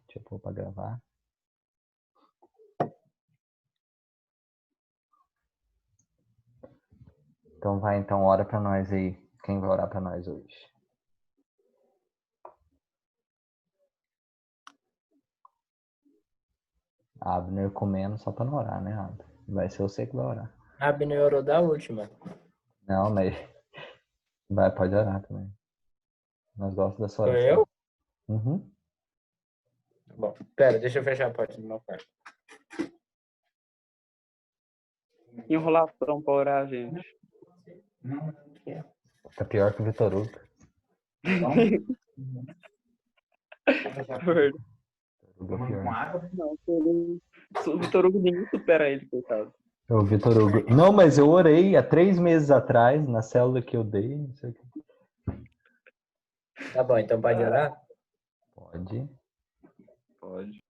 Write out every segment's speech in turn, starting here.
Deixa eu pôr pra gravar. Então vai, então, ora pra nós aí. Quem vai orar pra nós hoje? Abner comendo só pra não orar, né, Abner? Vai ser você que vai orar. Abner orou da última. Não, mas vai, pode orar também. Nós gostamos da sua Sou oração. eu? Uhum. Bom, pera, deixa eu fechar a porta do meu quarto. Enrolação pra orar, gente. Tá pior que o Vitor Hugo. Verdade. Hugo é pior. Não, o Vitor Hugo ninguém supera ele, coitado. É o Vitor Hugo. Não, mas eu orei há 3 meses atrás, na célula que eu dei. Não sei o que. Tá bom, então pode orar? Pode. Pode.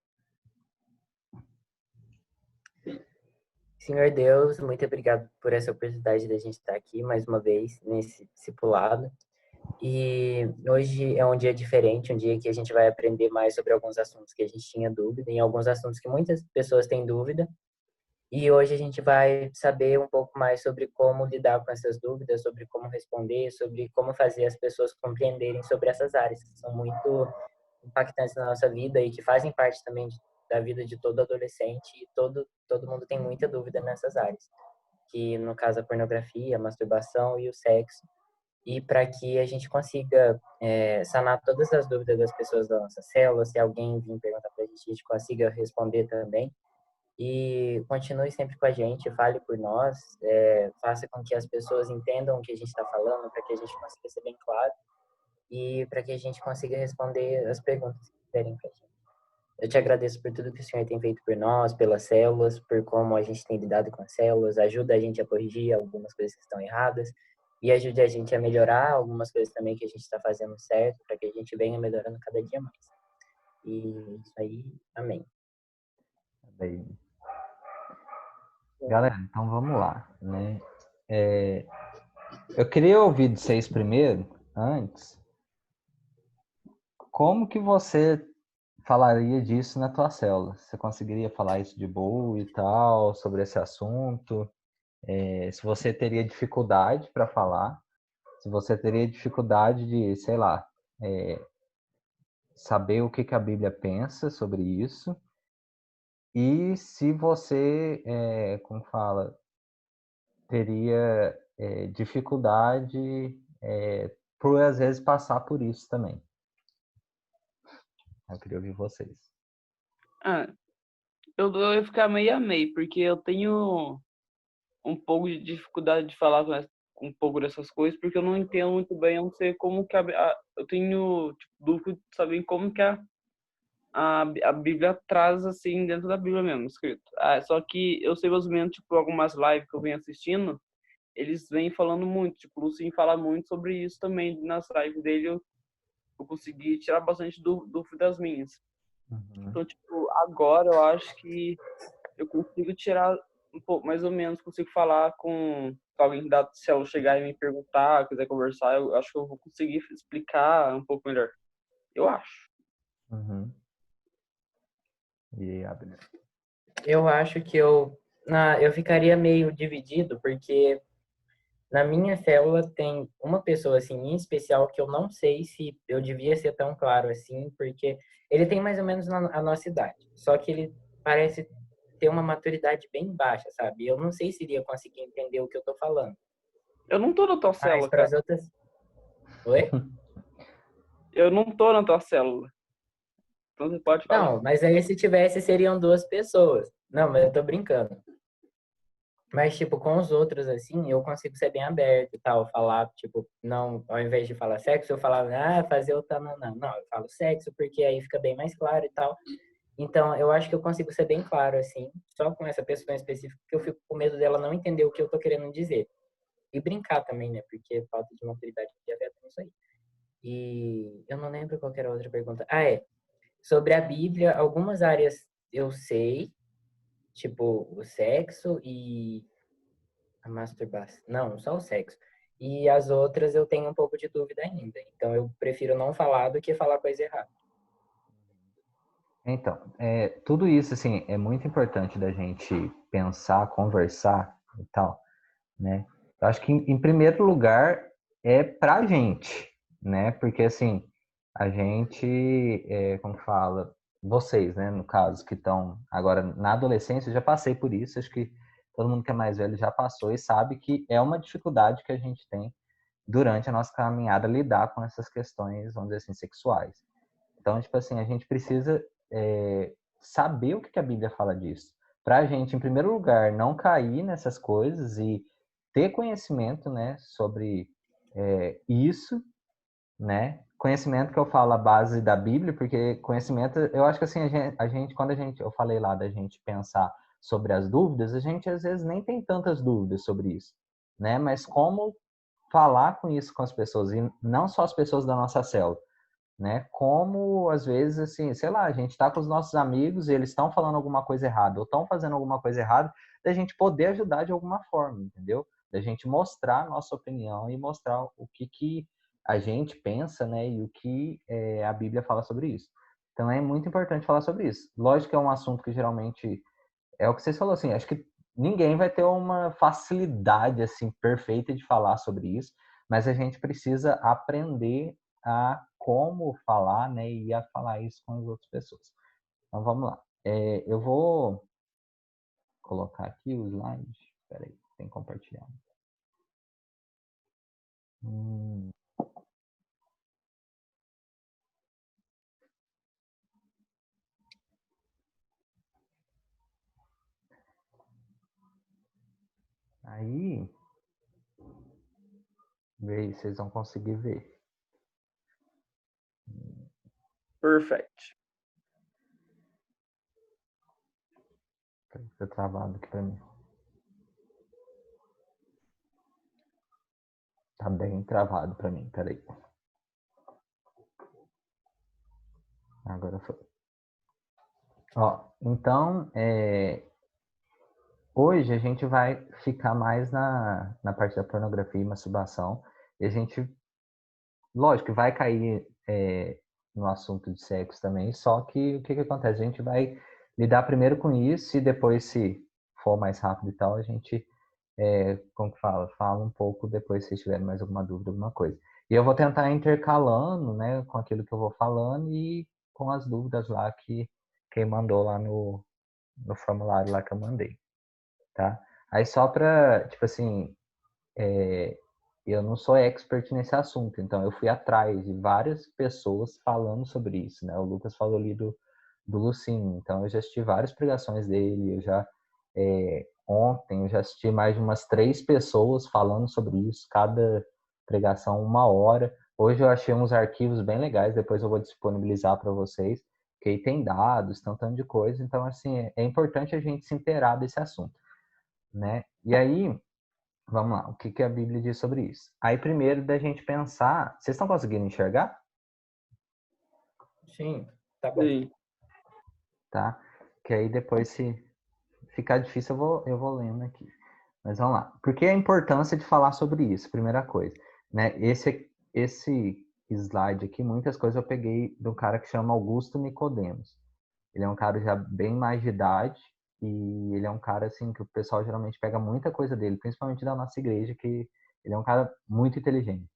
Senhor Deus, muito obrigado por essa oportunidade de a gente estar aqui mais uma vez nesse discipulado. E hoje é um dia diferente, um dia que a gente vai aprender mais sobre alguns assuntos que a gente tinha dúvida, em alguns assuntos que muitas pessoas têm dúvida. E hoje a gente vai saber um pouco mais sobre como lidar com essas dúvidas, sobre como responder, sobre como fazer as pessoas compreenderem sobre essas áreas que são muito impactantes na nossa vida e que fazem parte também da vida de todo adolescente, e todo mundo tem muita dúvida nessas áreas, que no caso a pornografia, a masturbação e o sexo. E para que a gente consiga sanar todas as dúvidas das pessoas da nossa célula, se alguém vir perguntar para a gente consiga responder também. E continue sempre com a gente, fale por nós, faça com que as pessoas entendam o que a gente está falando, para que a gente consiga ser bem claro e para que a gente consiga responder as perguntas que quiserem para a gente. Eu te agradeço por tudo que o Senhor tem feito por nós, pelas células, por como a gente tem lidado com as células, ajuda a gente a corrigir algumas coisas que estão erradas e ajude a gente a melhorar algumas coisas também que a gente está fazendo certo, para que a gente venha melhorando cada dia mais. E isso aí, amém. Bem. Galera, então vamos lá, né? Eu queria ouvir de vocês primeiro, antes, como que você falaria disso na tua célula? Você conseguiria falar isso de boa e tal, sobre esse assunto? Se você teria dificuldade para falar, se você teria dificuldade de, sei lá, saber o que que a Bíblia pensa sobre isso, e se você, como fala, teria dificuldade por, às vezes, passar por isso também. Eu queria ouvir vocês. Eu ia ficar meio a meio, porque eu tenho um pouco de dificuldade de falar um pouco dessas coisas, porque eu não entendo muito bem, eu não sei como que eu tenho dúvida de saber como que a Bíblia traz, assim, dentro da Bíblia mesmo, escrito. Só que eu sei mais ou menos, tipo, algumas lives que eu venho assistindo, eles vêm falando muito, tipo, o Lucinho fala muito sobre isso também, nas lives dele eu consegui tirar bastante dúvidas minhas. Uhum. Então, tipo, agora eu acho que eu consigo tirar um pouco, mais ou menos, consigo falar com alguém da célula chegar e me perguntar, quiser conversar, eu acho que eu vou conseguir explicar um pouco melhor. Eu acho. Uhum. E aí, Abner? Eu acho que eu ficaria meio dividido, porque na minha célula tem uma pessoa assim em especial que eu não sei se eu devia ser tão claro assim, porque ele tem mais ou menos a nossa idade, só que ele parece ter uma maturidade bem baixa, sabe? Eu não sei se iria conseguir entender o que eu tô falando. Eu não tô na tua Mas célula, para cara. as outras, oi? Eu não tô na tua célula. Então você pode falar. Não, mas aí se tivesse seriam duas pessoas. Não, mas eu tô brincando. Mas, tipo, com os outros, assim, eu consigo ser bem aberto e tal, falar, tipo, não, ao invés de falar sexo, eu falava, fazer o tananã. Não, eu falo sexo porque aí fica bem mais claro e tal. Então, eu acho que eu consigo ser bem claro, assim, só com essa pessoa em específico, porque eu fico com medo dela não entender o que eu tô querendo dizer. E brincar também, né, porque falta de maturidade de afeta nisso aí. E eu não lembro qual que era a outra pergunta. Sobre a Bíblia, algumas áreas eu sei, tipo, o sexo e a masturbação. Não, só o sexo. E as outras eu tenho um pouco de dúvida ainda. Então eu prefiro não falar do que falar coisa errada. Então, tudo isso, assim, é muito importante da gente pensar, conversar e tal, né? Eu acho que, em primeiro lugar, é pra gente, né? Porque, assim, a gente, como fala, vocês, né, no caso, que estão agora na adolescência, eu já passei por isso, acho que todo mundo que é mais velho já passou e sabe que é uma dificuldade que a gente tem durante a nossa caminhada lidar com essas questões, vamos dizer assim, sexuais. Então, tipo assim, a gente precisa saber o que a Bíblia fala disso. Para a gente, em primeiro lugar, não cair nessas coisas e ter conhecimento, né, sobre isso, né? Conhecimento que eu falo a base da Bíblia, porque conhecimento, eu acho que assim, quando eu falei lá da gente pensar sobre as dúvidas, a gente às vezes nem tem tantas dúvidas sobre isso, né? Mas como falar com isso com as pessoas, e não só as pessoas da nossa célula, né? Como às vezes assim, sei lá, a gente está com os nossos amigos e eles estão falando alguma coisa errada ou estão fazendo alguma coisa errada, da gente poder ajudar de alguma forma, entendeu? Da gente mostrar a nossa opinião e mostrar o que a gente pensa, né? E o que a Bíblia fala sobre isso. Então é muito importante falar sobre isso. Lógico que é um assunto que geralmente é o que vocês falaram assim, acho que ninguém vai ter uma facilidade assim perfeita de falar sobre isso, mas a gente precisa aprender a como falar, né, e a falar isso com as outras pessoas. Então vamos lá. Eu vou colocar aqui o slide. Espera aí, tem que compartilhar. Hum, aí, vê aí, vocês vão conseguir ver. Perfect. Tá travado aqui para mim. Tá bem travado para mim, peraí. Agora foi. Ó, então, hoje a gente vai ficar mais na parte da pornografia e masturbação. E a gente, lógico, vai cair no assunto de sexo também, só que o que acontece? A gente vai lidar primeiro com isso e depois, se for mais rápido e tal, a gente, como que fala? Fala um pouco depois se tiver mais alguma dúvida, alguma coisa. E eu vou tentar intercalando, né, com aquilo que eu vou falando e com as dúvidas lá que quem mandou lá no formulário lá que eu mandei, tá? Aí só para, tipo assim, eu não sou expert nesse assunto, então eu fui atrás de várias pessoas falando sobre isso, né? O Lucas falou ali do Lucinho, então eu já assisti várias pregações dele, ontem eu já assisti mais de umas 3 pessoas falando sobre isso, cada pregação 1 hora. Hoje eu achei uns arquivos bem legais, depois eu vou disponibilizar para vocês, que aí tem dados, tem um tanto de coisa, então assim, é importante a gente se inteirar desse assunto, né? E aí, vamos lá, o que a Bíblia diz sobre isso? Aí, primeiro, da gente pensar. Vocês estão conseguindo enxergar? Sim, tá bom. Sim. Tá? Que aí depois, se ficar difícil, eu vou lendo aqui. Mas vamos lá. Por que a importância de falar sobre isso? Primeira coisa, né? Esse slide aqui, muitas coisas eu peguei de um cara que chama Augusto Nicodemos. Ele é um cara já bem mais de idade e ele é um cara assim que o pessoal geralmente pega muita coisa dele, principalmente da nossa igreja, que ele é um cara muito inteligente.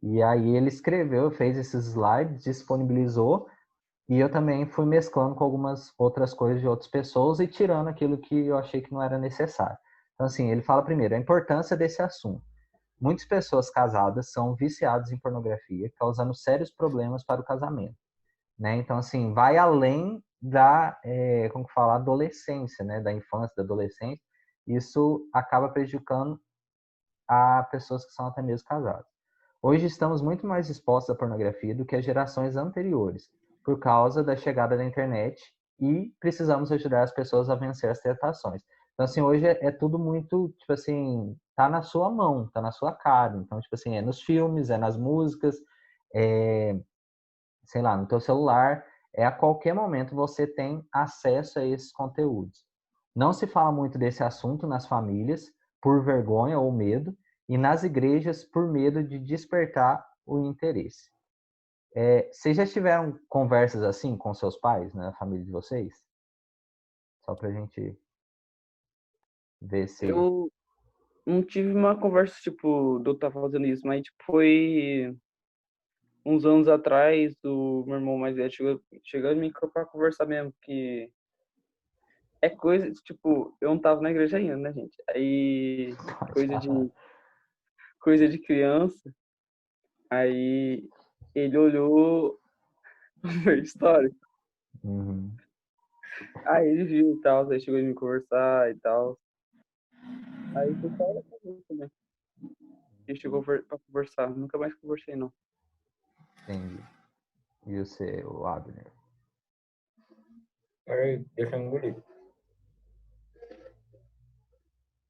E aí ele escreveu, fez esses slides, disponibilizou, e eu também fui mesclando com algumas outras coisas de outras pessoas e tirando aquilo que eu achei que não era necessário. Então, assim, ele fala primeiro a importância desse assunto. Muitas pessoas casadas são viciadas em pornografia, causando sérios problemas para o casamento, né? Então, assim, vai além como que fala, adolescência, né? Da infância, da adolescência. Isso acaba prejudicando a pessoas que são até mesmo casadas. Hoje estamos muito mais expostos à pornografia do que as gerações anteriores, por causa da chegada da internet, e precisamos ajudar as pessoas a vencer as tentações. Então, assim, hoje é tudo muito, tipo assim, tá na sua mão, tá na sua cara. Então, tipo assim, é nos filmes, é nas músicas, é, sei lá, no teu celular, a qualquer momento você tem acesso a esses conteúdos. Não se fala muito desse assunto nas famílias, por vergonha ou medo, e nas igrejas, por medo de despertar o interesse. Vocês já tiveram conversas assim com seus pais, né, a família de vocês? Só pra gente ver se... Eu não tive uma conversa, tipo, de eu estar fazendo isso, mas, tipo, foi uns anos atrás, o meu irmão mais velho chegou em mim pra conversar mesmo, que é coisa, tipo, eu não tava na igreja ainda, né, gente? Aí, Pode coisa de, falar. coisa de criança, aí ele olhou o meu histórico, Uhum. aí ele viu e tal, aí chegou em me conversar e tal. Aí foi só ela também. E chegou pra conversar. Nunca mais conversei, não. Entendi. E você, o Abner? Peraí, deixa eu engolir.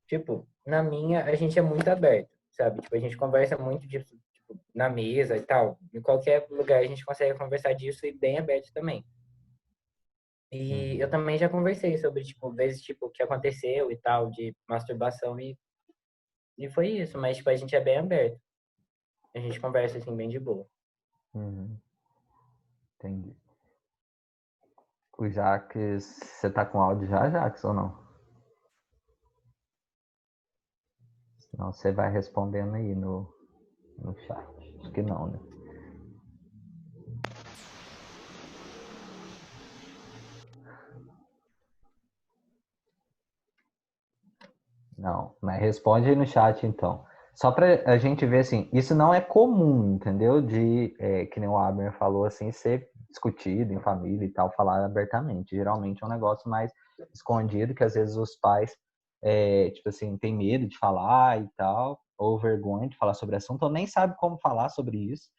Tipo, na minha, a gente é muito aberto, sabe? Tipo, a gente conversa muito disso, tipo, na mesa e tal. Em qualquer lugar a gente consegue conversar disso e bem aberto também. E eu Uhum. também já conversei sobre, tipo, vezes, tipo, o que aconteceu e tal, de masturbação e foi isso. Mas, tipo, a gente é bem aberto. A gente conversa, assim, bem de boa. Uhum. Entendi. O Jaques, você tá com áudio já, Jaques, ou não? Senão você vai respondendo aí no chat. Acho que não, né? Não, mas responde aí no chat então. Só para a gente ver assim, isso não é comum, entendeu? Que nem o Abner falou assim, ser discutido em família e tal, falar abertamente. Geralmente é um negócio mais escondido, que às vezes os pais, tipo assim, tem medo de falar e tal, ou vergonha de falar sobre o assunto, ou nem sabe como falar sobre isso,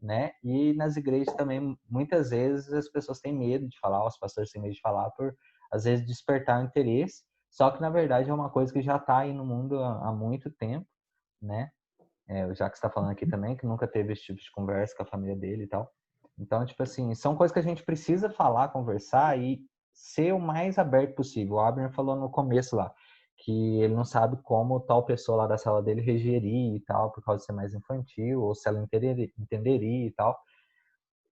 né? E nas igrejas também, muitas vezes as pessoas têm medo de falar, os pastores têm medo de falar por, às vezes, despertar o interesse. Só que, na verdade, é uma coisa que já está aí no mundo há muito tempo, né? O Jacques está falando aqui também que nunca teve esse tipo de conversa com a família dele e tal. Então, tipo assim, são coisas que a gente precisa falar, conversar e ser o mais aberto possível. O Abner falou no começo lá que ele não sabe como tal pessoa lá da sala dele regeria e tal, por causa de ser mais infantil, ou se ela entenderia e tal.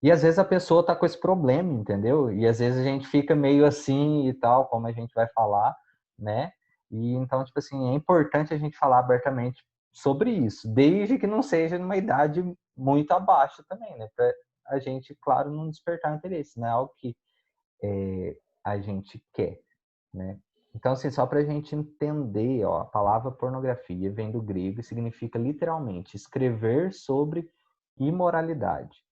E às vezes a pessoa tá com esse problema, entendeu? E às vezes a gente fica meio assim e tal, como a gente vai falar, né? E então, tipo assim, é importante a gente falar abertamente sobre isso, desde que não seja numa idade muito abaixo também, né? Pra a gente, claro, não despertar interesse, né? Algo que a gente quer, né? Então, assim, só para a gente entender, ó, a palavra pornografia vem do grego e significa literalmente escrever sobre imoralidade.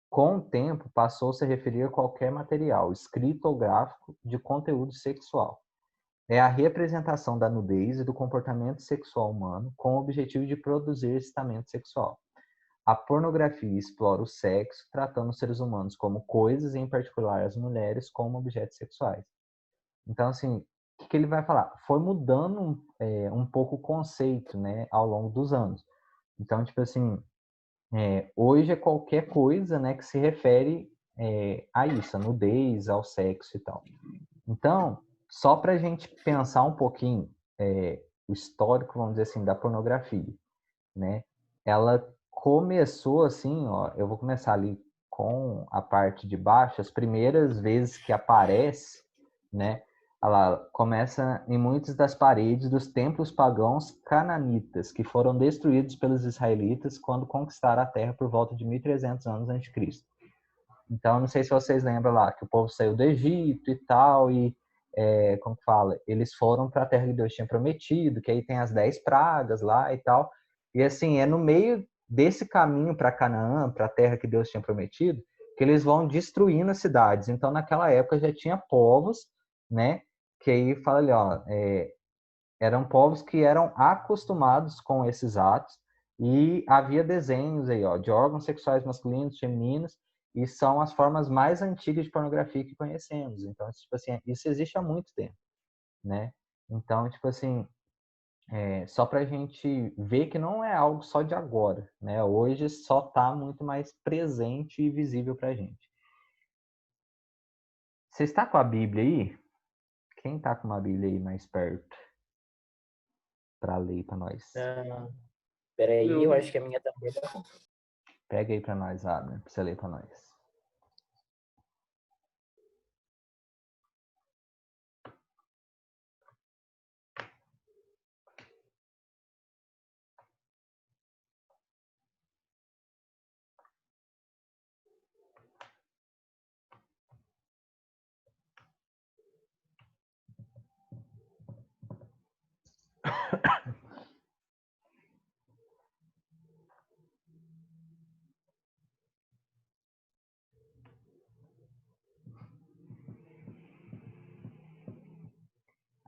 Com o tempo, passou-se a referir a qualquer material, escrito ou gráfico, de conteúdo sexual. É a representação da nudez e do comportamento sexual humano com o objetivo de produzir excitamento sexual. A pornografia explora o sexo, tratando os seres humanos como coisas, e em particular as mulheres, como objetos sexuais. Então, assim, o que ele vai falar? Foi mudando um pouco o conceito, né, ao longo dos anos. Então, tipo assim, hoje é qualquer coisa, né, que se refere a isso, a nudez, ao sexo e tal. Então, só para a gente pensar um pouquinho o histórico, vamos dizer assim, da pornografia, né? Ela começou assim, ó, eu vou começar ali com a parte de baixo, as primeiras vezes que aparece, né? Ela começa em muitas das paredes dos templos pagãos cananitas, que foram destruídos pelos israelitas quando conquistaram a terra por volta de 1300 anos antes de Cristo. Então, não sei se vocês lembram lá que o povo saiu do Egito e tal, e como que fala? Eles foram para a terra que Deus tinha prometido, que aí tem as 10 pragas lá e tal. E assim, é no meio desse caminho para Canaã, para a terra que Deus tinha prometido, que eles vão destruindo as cidades. Então, naquela época já tinha povos, né? Que aí fala ali, ó, eram povos que eram acostumados com esses atos e havia desenhos aí, ó, de órgãos sexuais masculinos, femininos, e são as formas mais antigas de pornografia que conhecemos. Então, tipo assim, isso existe há muito tempo, né? Então, tipo assim, só para a gente ver que não é algo só de agora, né? Hoje só está muito mais presente e visível para a gente. Você está com a Bíblia aí? Quem está com uma Bíblia aí mais perto para ler para nós? Ah, peraí, eu Eu, acho que a minha também tá. Pega aí para nós, Abner, para você ler para nós.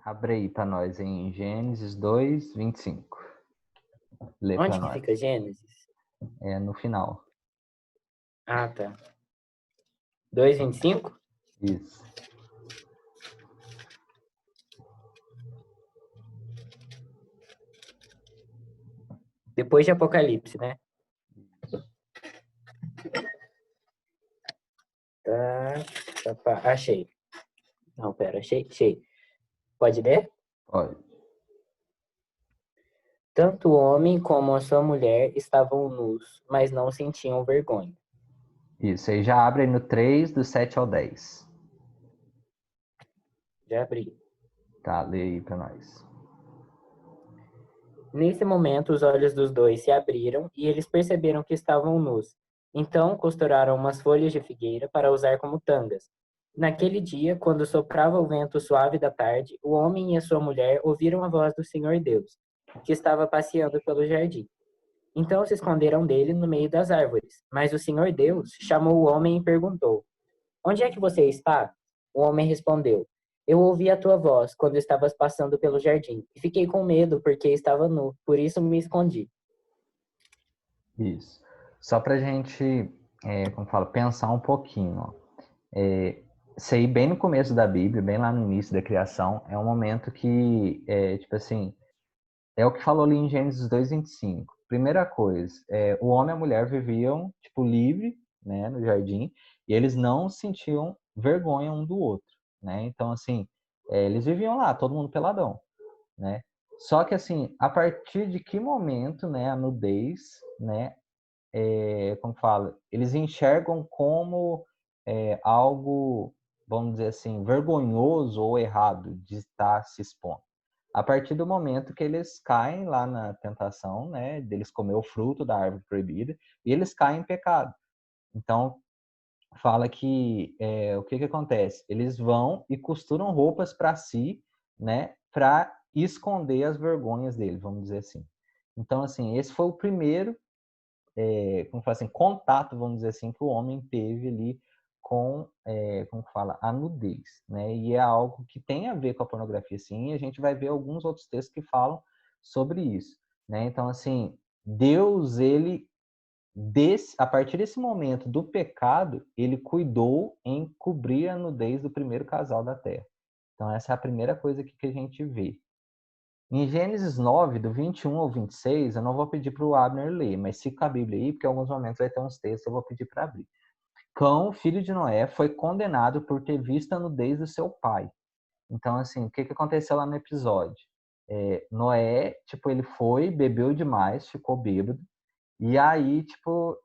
Abre aí para nós em Gênesis 2, 25. Lê para Onde que nós. fica Gênesis? É no final. Ah, tá. 2:25? Isso. Depois de Apocalipse, né? Tá, achei. Não, pera, achei. Pode ler? Pode. Tanto o homem como a sua mulher estavam nus, mas não sentiam vergonha. Isso, aí já abre aí no 3, do 7 ao 10. Já abri. Tá, lê aí para nós. Nesse momento, os olhos dos dois se abriram e eles perceberam que estavam nus. Então, costuraram umas folhas de figueira para usar como tangas. Naquele dia, quando soprava o vento suave da tarde, o homem e a sua mulher ouviram a voz do Senhor Deus, que estava passeando pelo jardim. Então se esconderam dele no meio das árvores. Mas o Senhor Deus chamou o homem e perguntou: Onde é que você está? O homem respondeu: Eu ouvi a tua voz quando estavas passando pelo jardim, e fiquei com medo porque estava nu, por isso me escondi. Isso. Só para a gente, como fala, pensar um pouquinho. Ó. Isso aí bem no começo da Bíblia, bem lá no início da criação, é um momento que, tipo assim, é o que falou ali em Gênesis 2:25. Primeira coisa, o homem e a mulher viviam, tipo, livre, né, no jardim, e eles não sentiam vergonha um do outro, né? Então, assim, eles viviam lá, todo mundo peladão, né? Só que, assim, a partir de que momento, né, a nudez, né, como fala, eles enxergam como algo, vamos dizer assim, vergonhoso ou errado de estar se expondo. A partir do momento que eles caem lá na tentação, né, deles comer o fruto da árvore proibida, e eles caem em pecado. Então, fala que o que acontece? Eles vão e costuram roupas para si, né, para esconder as vergonhas deles, vamos dizer assim. Então, assim, esse foi o primeiro como fala assim, contato, vamos dizer assim, que o homem teve ali com, como fala, a nudez, né? E é algo que tem a ver com a pornografia, sim, e a gente vai ver alguns outros textos que falam sobre isso, né? Então, assim, Deus, ele, a partir desse momento do pecado, ele cuidou em cobrir a nudez do primeiro casal da terra. Então, essa é a primeira coisa que a gente vê. Em Gênesis 9, do 21 ao 26, eu não vou pedir para o Abner ler, mas fica com a Bíblia aí, porque em alguns momentos vai ter uns textos, eu vou pedir para abrir. Cão, filho de Noé, foi condenado por ter visto a nudez do seu pai. Então, assim, o que aconteceu lá no episódio? Noé, tipo, ele foi, bebeu demais, ficou bêbado, e aí, tipo,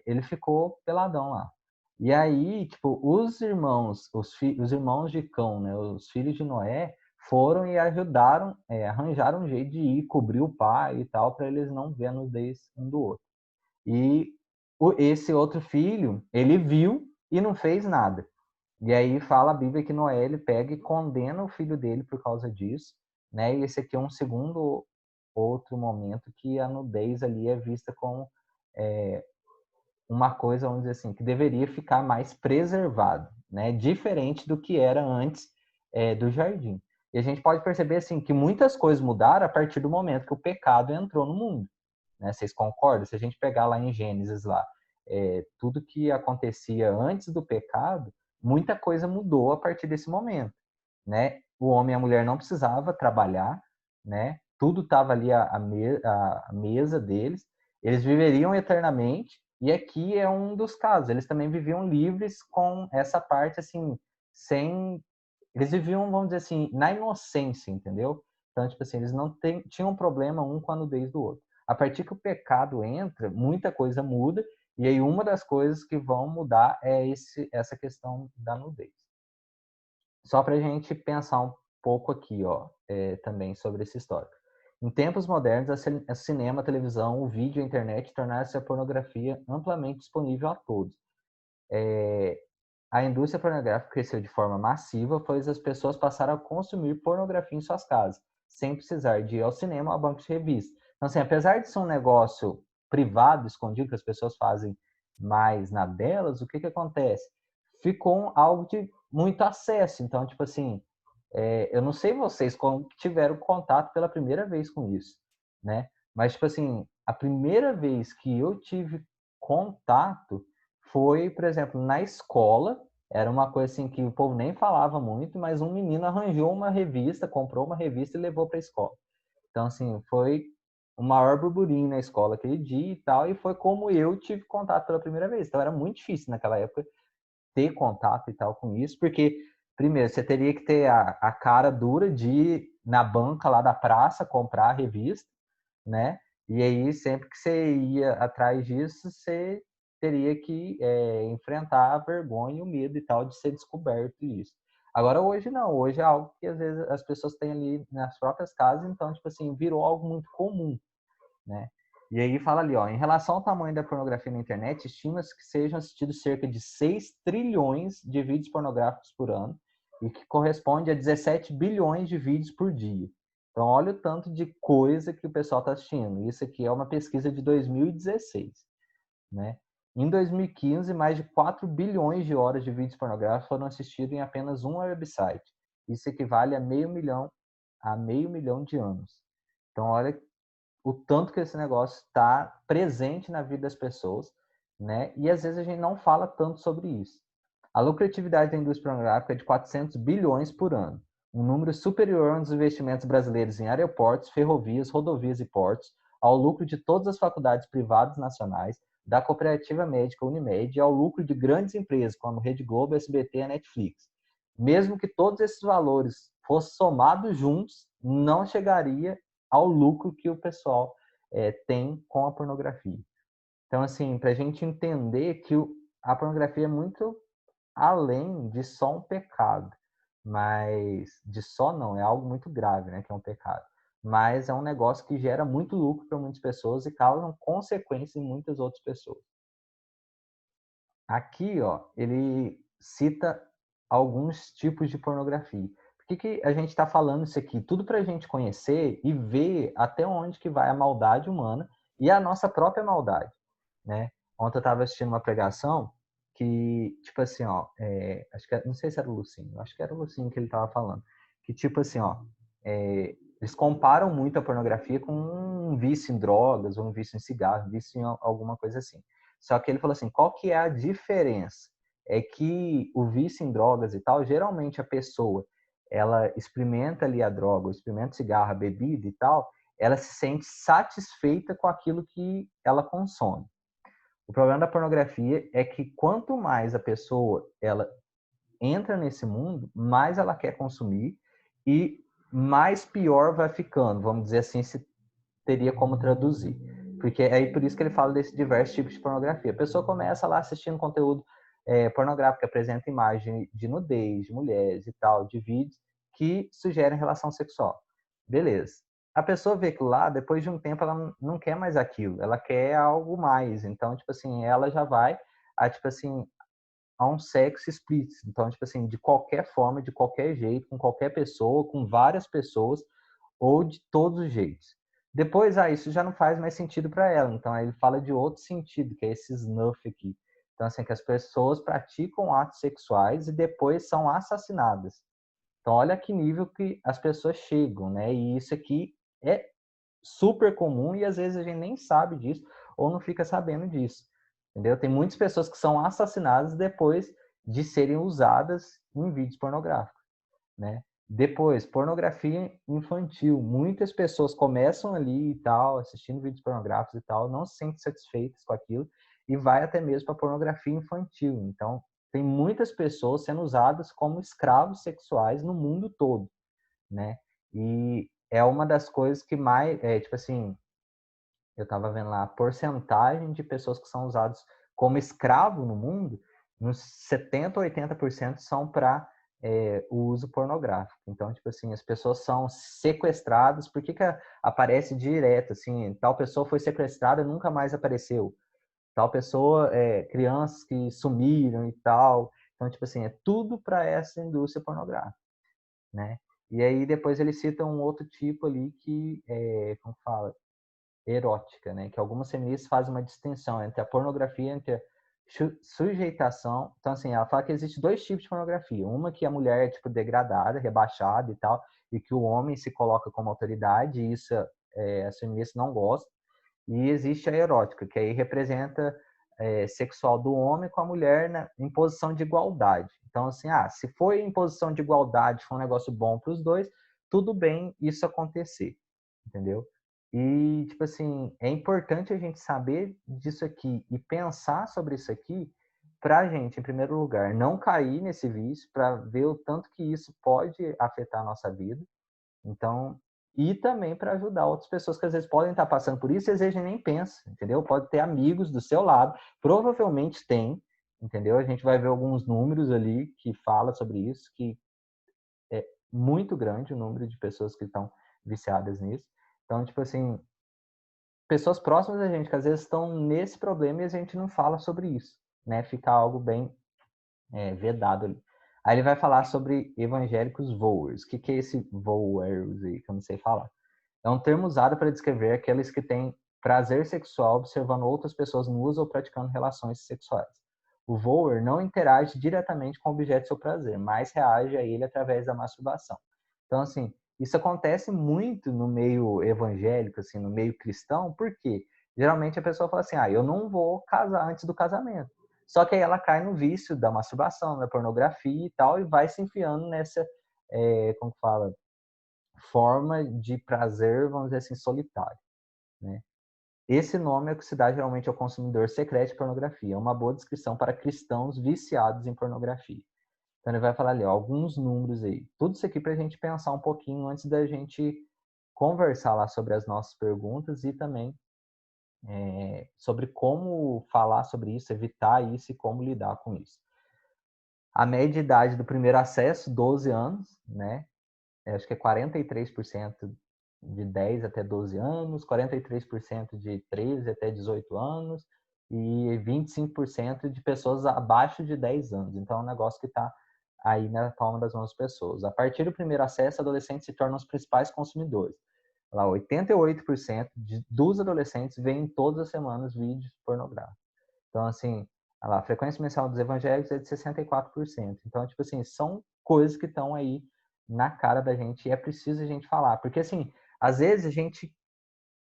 ele ficou peladão lá. E aí, tipo, os irmãos, os irmãos de Cão, né, os filhos de Noé, foram e ajudaram, arranjaram um jeito de ir cobrir o pai e tal, para eles não verem a nudez um do outro. E esse outro filho, ele viu e não fez nada. E aí fala a Bíblia que Noé, ele pega e condena o filho dele por causa disso, né? E esse aqui é um segundo outro momento que a nudez ali é vista como uma coisa, vamos dizer assim, que deveria ficar mais preservado, né? Diferente do que era antes do jardim. E a gente pode perceber assim que muitas coisas mudaram a partir do momento que o pecado entrou no mundo. Né? Vocês concordam? Se a gente pegar lá em Gênesis lá, tudo que acontecia antes do pecado, muita coisa mudou a partir desse momento, né? O homem e a mulher não precisava trabalhar, né? Tudo estava ali à mesa deles. Eles viveriam eternamente. E aqui é um dos casos. Eles também viviam livres com essa parte assim, sem. Eles viviam, vamos dizer assim, na inocência, entendeu? Então, tipo assim, eles não tinham problema um com a nudez do outro. A partir que o pecado entra, muita coisa muda E aí uma das coisas que vão mudar é essa questão da nudez. Só para a gente pensar um pouco aqui, ó, também sobre esse histórico. Em tempos modernos, a cinema, a televisão, o vídeo, a internet tornaram-se a pornografia amplamente disponível a todos. A indústria pornográfica cresceu de forma massiva, pois as pessoas passaram a consumir pornografia em suas casas, sem precisar de ir ao cinema ou a banco de revista. Então, assim, apesar de ser um negócio privado, escondido, que as pessoas fazem mais na delas, o que acontece? Ficou algo de muito acesso. Então, tipo assim, eu não sei vocês como tiveram contato pela primeira vez com isso, né? Mas, tipo assim, a primeira vez que eu tive contato foi, por exemplo, na escola. Era uma coisa assim que o povo nem falava muito, mas um menino arranjou uma revista, comprou uma revista e levou para a escola. Então, assim, foi o maior burburinho na escola aquele dia e tal, e foi como eu tive contato pela primeira vez. Então, era muito difícil naquela época ter contato e tal com isso, porque, primeiro, você teria que ter a cara dura de ir na banca lá da praça comprar a revista, né? E aí, sempre que você ia atrás disso, você teria que enfrentar a vergonha e o medo e tal de ser descoberto isso. Agora, hoje não. Hoje é algo que, às vezes, as pessoas têm ali nas próprias casas, então, tipo assim, virou algo muito comum, né? E aí fala ali, ó, em relação ao tamanho da pornografia na internet, estima-se que sejam assistidos cerca de 6 trilhões de vídeos pornográficos por ano, e que corresponde a 17 bilhões de vídeos por dia. Então, olha o tanto de coisa que o pessoal está assistindo. Isso aqui é uma pesquisa de 2016, né? Em 2015, mais de 4 bilhões de horas de vídeos pornográficos foram assistidos em apenas um website. Isso equivale a meio milhão de anos. Então, olha o tanto que esse negócio está presente na vida das pessoas, né? E às vezes a gente não fala tanto sobre isso. A lucratividade da indústria pornográfica é de 400 bilhões por ano, um número superior aos investimentos brasileiros em aeroportos, ferrovias, rodovias e portos, ao lucro de todas as faculdades privadas nacionais, da cooperativa médica Unimed e ao lucro de grandes empresas como Rede Globo, SBT e Netflix. Mesmo que todos esses valores fossem somados juntos, não chegaria ao lucro que o pessoal tem com a pornografia. Então, assim, para a gente entender que a pornografia é muito além de só um pecado, mas de só não, é algo muito grave, né, que é um pecado. Mas é um negócio que gera muito lucro para muitas pessoas e causa consequências em muitas outras pessoas. Aqui, ó, ele cita alguns tipos de pornografia. Por que a gente está falando isso aqui? Tudo para a gente conhecer e ver até onde que vai a maldade humana e a nossa própria maldade, né? Ontem eu estava assistindo uma pregação que, tipo assim, ó, acho que não sei se era o Lucinho, acho que era o Lucinho que ele estava falando, que tipo assim, ó, eles comparam muito a pornografia com um vício em drogas, ou um vício em cigarro, um vício em alguma coisa assim. Só que ele falou assim, qual que é a diferença? É que o vício em drogas e tal, geralmente a pessoa, ela experimenta ali a droga, experimenta o cigarro, a bebida e tal, ela se sente satisfeita com aquilo que ela consome. O problema da pornografia é que quanto mais a pessoa ela entra nesse mundo, mais ela quer consumir e mais pior vai ficando, vamos dizer assim, se teria como traduzir. Porque é aí por isso que ele fala desses diversos tipos de pornografia. A pessoa começa lá assistindo conteúdo pornográfico que apresenta imagem de nudez, de mulheres e tal, de vídeos que sugerem relação sexual. Beleza. A pessoa vê que lá, depois de um tempo, ela não quer mais aquilo, ela quer algo mais. Então, tipo assim, ela já vai tipo assim, a um sexo explícito. Então, tipo assim, de qualquer forma, de qualquer jeito, com qualquer pessoa, com várias pessoas, ou de todos os jeitos. Depois, isso já não faz mais sentido para ela. Então, aí ele fala de outro sentido, que é esse snuff aqui. Então, assim, que as pessoas praticam atos sexuais e depois são assassinadas. Então, olha que nível que as pessoas chegam, né? E isso aqui é super comum e às vezes a gente nem sabe disso ou não fica sabendo disso, entendeu? Tem muitas pessoas que são assassinadas depois de serem usadas em vídeos pornográficos, né? Depois, pornografia infantil. Muitas pessoas começam ali e tal, assistindo vídeos pornográficos e tal, não se sentem satisfeitas com aquilo e vai até mesmo para pornografia infantil. Então, tem muitas pessoas sendo usadas como escravos sexuais no mundo todo, né? E é uma das coisas que mais, tipo assim, eu estava vendo lá a porcentagem de pessoas que são usadas como escravo no mundo, nos 70% ou 80% são para o uso pornográfico. Então, tipo assim, as pessoas são sequestradas. Por que aparece direto, assim, tal pessoa foi sequestrada e nunca mais apareceu? Tal pessoa, crianças que sumiram e tal. Então, tipo assim, é tudo para essa indústria pornográfica, né? E aí depois ele cita um outro tipo ali que como fala, erótica, né? Que algumas feministas fazem uma distinção entre a pornografia, entre a sujeitação. Então, assim, ela fala que existe dois tipos de pornografia. Uma que a mulher é, tipo, degradada, rebaixada e tal, e que o homem se coloca como autoridade, e isso as feministas não gostam. E existe a erótica, que aí representa sexual do homem com a mulher em posição de igualdade. Então, assim, se foi em posição de igualdade, foi um negócio bom para os dois, tudo bem isso acontecer, entendeu? E, tipo assim, é importante a gente saber disso aqui e pensar sobre isso aqui para a gente, em primeiro lugar, não cair nesse vício, para ver o tanto que isso pode afetar a nossa vida. Então, e também para ajudar outras pessoas que às vezes podem estar passando por isso e às vezes nem pensa, entendeu? Pode ter amigos do seu lado, provavelmente tem, entendeu? A gente vai ver alguns números ali que fala sobre isso, que é muito grande o número de pessoas que estão viciadas nisso. Então, tipo assim, pessoas próximas da gente que às vezes estão nesse problema e a gente não fala sobre isso, né? Fica algo bem vedado ali. Aí ele vai falar sobre evangélicos voers. O que é esse voers aí, que eu não sei falar? É um termo usado para descrever aqueles que têm prazer sexual observando outras pessoas nuas ou praticando relações sexuais. O voer não interage diretamente com o objeto do seu prazer, mas reage a ele através da masturbação. Então, assim, isso acontece muito no meio evangélico, assim, no meio cristão, porque geralmente a pessoa fala assim, eu não vou casar antes do casamento. Só que aí ela cai no vício da masturbação, da pornografia e tal, e vai se enfiando nessa, como fala, forma de prazer, vamos dizer assim, solitário, né? Esse nome é o que se dá geralmente ao consumidor secreto de pornografia. É uma boa descrição para cristãos viciados em pornografia. Então ele vai falar ali, alguns números aí. Tudo isso aqui para a gente pensar um pouquinho antes da gente conversar lá sobre as nossas perguntas e também sobre como falar sobre isso, evitar isso e como lidar com isso. A média de idade do primeiro acesso, 12 anos, né? Acho que é 43% de 10 até 12 anos, 43% de 13 até 18 anos e 25% de pessoas abaixo de 10 anos. Então, é um negócio que está aí na palma das mãos das pessoas. A partir do primeiro acesso, adolescentes se tornam os principais consumidores. Lá, 88% dos adolescentes veem todas as semanas vídeos pornográficos. Então, assim, a frequência mensal dos evangélicos é de 64%. Então, tipo assim, são coisas que estão aí na cara da gente e é preciso a gente falar. Porque, assim, às vezes a gente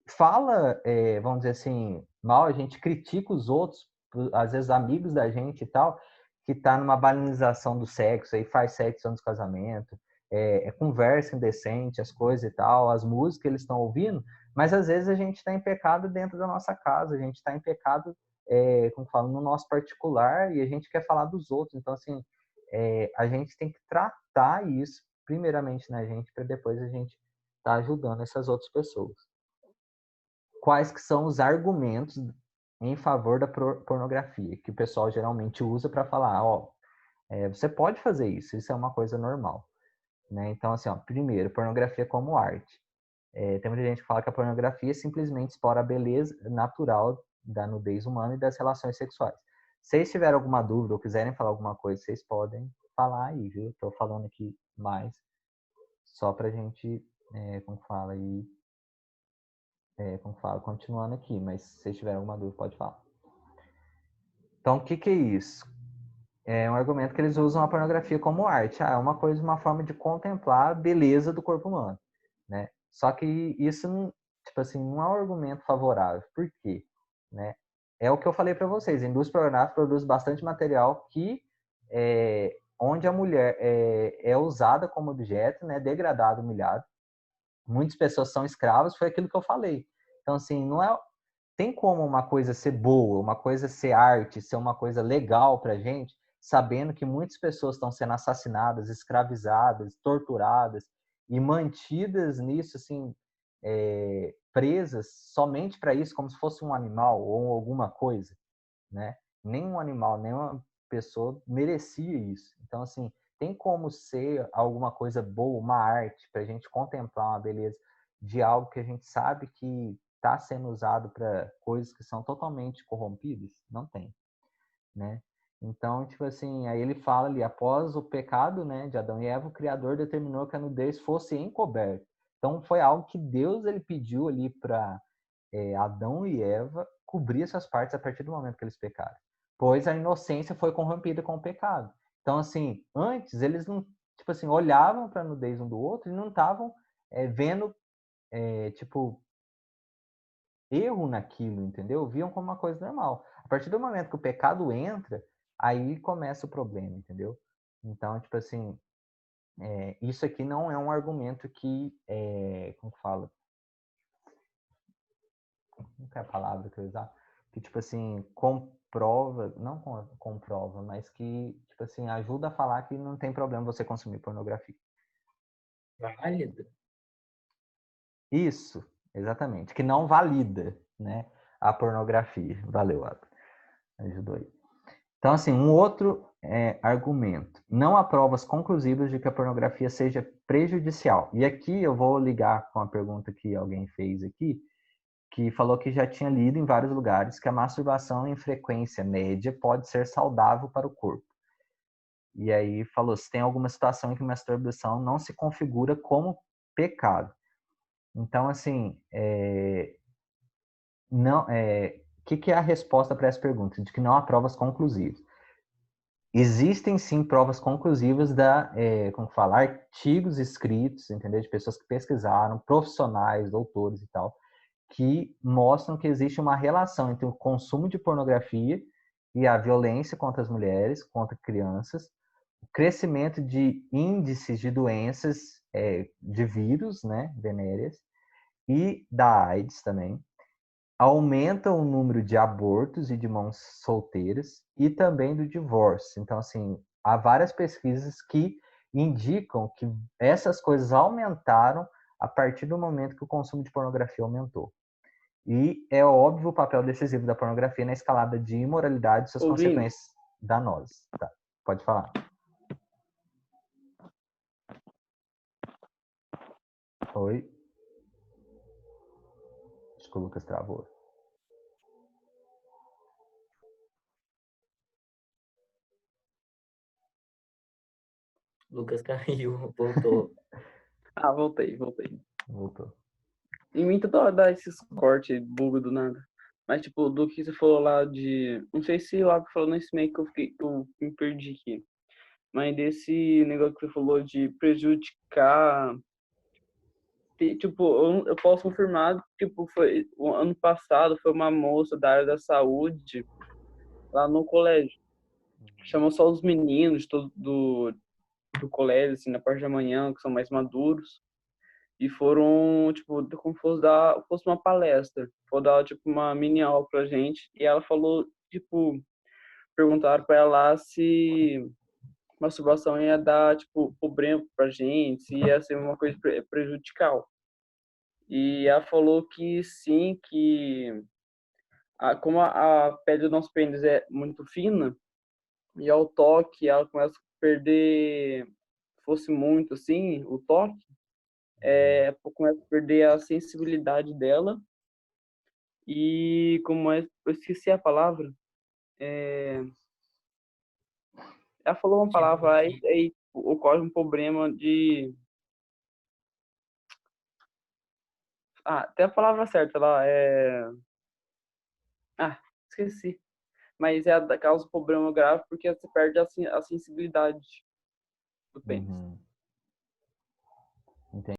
fala, vamos dizer assim, mal, a gente critica os outros, às vezes amigos da gente e tal, que tá numa banalização do sexo, aí faz sexo antes do casamento, conversa indecente, as coisas e tal, as músicas que eles estão ouvindo, mas às vezes a gente está em pecado dentro da nossa casa, a gente está em pecado, como falo, no nosso particular e a gente quer falar dos outros. Então, assim, a gente tem que tratar isso primeiramente na gente, para depois a gente estar ajudando essas outras pessoas. Quais que são os argumentos em favor da pornografia, que o pessoal geralmente usa para falar, você pode fazer isso é uma coisa normal, né? Então, assim, primeiro, pornografia como arte. Tem muita gente que fala que a pornografia simplesmente explora a beleza natural da nudez humana e das relações sexuais. Se vocês tiverem alguma dúvida ou quiserem falar alguma coisa, vocês podem falar aí, viu? Estou falando aqui mais só para a gente, como fala aí, continuando aqui, mas se vocês tiverem alguma dúvida, pode falar. Então, o que é isso? É um argumento que eles usam a pornografia como arte. É uma coisa, uma forma de contemplar a beleza do corpo humano, né? Só que isso, tipo assim, não é um argumento favorável. Por quê? Né? É o que eu falei para vocês. A indústria pornográfica produz bastante material que onde a mulher é usada como objeto, né? Degradada, humilhada. Muitas pessoas são escravas, foi aquilo que eu falei. Então, assim, não é... Tem como uma coisa ser boa, uma coisa ser arte, ser uma coisa legal pra gente, sabendo que muitas pessoas estão sendo assassinadas, escravizadas, torturadas e mantidas nisso, assim, presas somente para isso, como se fosse um animal ou alguma coisa, né? nenhum animal, nenhuma pessoa merecia isso. Então, assim, tem como ser alguma coisa boa, uma arte, para a gente contemplar uma beleza de algo que a gente sabe que está sendo usado para coisas que são totalmente corrompidas? Não tem, né? Então, tipo assim, aí ele fala ali, após o pecado, né, de Adão e Eva, o Criador determinou que a nudez fosse encoberta. Então, foi algo que Deus ele pediu ali para Adão e Eva cobrir essas partes a partir do momento que eles pecaram. Pois a inocência foi corrompida com o pecado. Então, assim, antes eles não, tipo assim, olhavam para a nudez um do outro e não estavam vendo, tipo, erro naquilo, entendeu? Viam como uma coisa normal. A partir do momento que o pecado entra, aí começa o problema, entendeu? Então, tipo assim, isso aqui não é um argumento que, como que fala? Não é a palavra que eu usar? Que, tipo assim, comprova, não comprova, mas que, tipo assim, ajuda a falar que não tem problema você consumir pornografia. Válido. Isso, exatamente. Que não valida, né, a pornografia. Valeu, Adam. Ajudou aí. Então, assim, um outro argumento. Não há provas conclusivas de que a pornografia seja prejudicial. E aqui eu vou ligar com a pergunta que alguém fez aqui, que falou que já tinha lido em vários lugares que a masturbação em frequência média pode ser saudável para o corpo. E aí falou se tem alguma situação em que a masturbação não se configura como pecado. Então, assim, não, que é a resposta para essa pergunta? De que não há provas conclusivas. Existem sim provas conclusivas como falar, artigos escritos, entendeu? De pessoas que pesquisaram, profissionais, doutores e tal, que mostram que existe uma relação entre o consumo de pornografia e a violência contra as mulheres, contra crianças, o crescimento de índices de doenças de vírus, né, venéreas, e da AIDS também, aumenta o número de abortos e de mãos solteiras e também do divórcio. Então, assim, há várias pesquisas que indicam que essas coisas aumentaram a partir do momento que o consumo de pornografia aumentou. E é óbvio o papel decisivo da pornografia na escalada de imoralidade e suas Ouvindo? consequências danosas. Tá, pode falar. Oi. Acho que o Lucas travou. Lucas caiu, voltou. Ah, voltei. Voltou. Em mim toda hora dá esses cortes, bug do nada. Mas, tipo, do que você falou lá de... Não sei se o Abre falou nesse meio que eu me perdi aqui. Mas desse negócio que você falou de prejudicar... Tipo, eu posso confirmar, tipo, foi... O ano passado foi uma moça da área da saúde lá no colégio. Chamou só os meninos do colégio, assim, na parte da manhã, que são mais maduros. E foram, tipo, como fosse uma palestra. Foi dar, tipo, uma mini aula pra gente. E ela falou, tipo, perguntaram pra ela se masturbação ia dar, tipo, problema pra gente, se ia ser uma coisa prejudicial. E ela falou que sim, que como a pele do nosso pênis é muito fina, e ao toque ela começa a perder, fosse muito assim, o toque, começa a perder a sensibilidade dela. E como é, eu esqueci a palavra. Ela falou uma palavra aí ocorre um problema de. Ah, tem a palavra certa lá, Ah, esqueci. Mas causa um problema grave porque você perde a sensibilidade do pênis. Uhum. Entendi.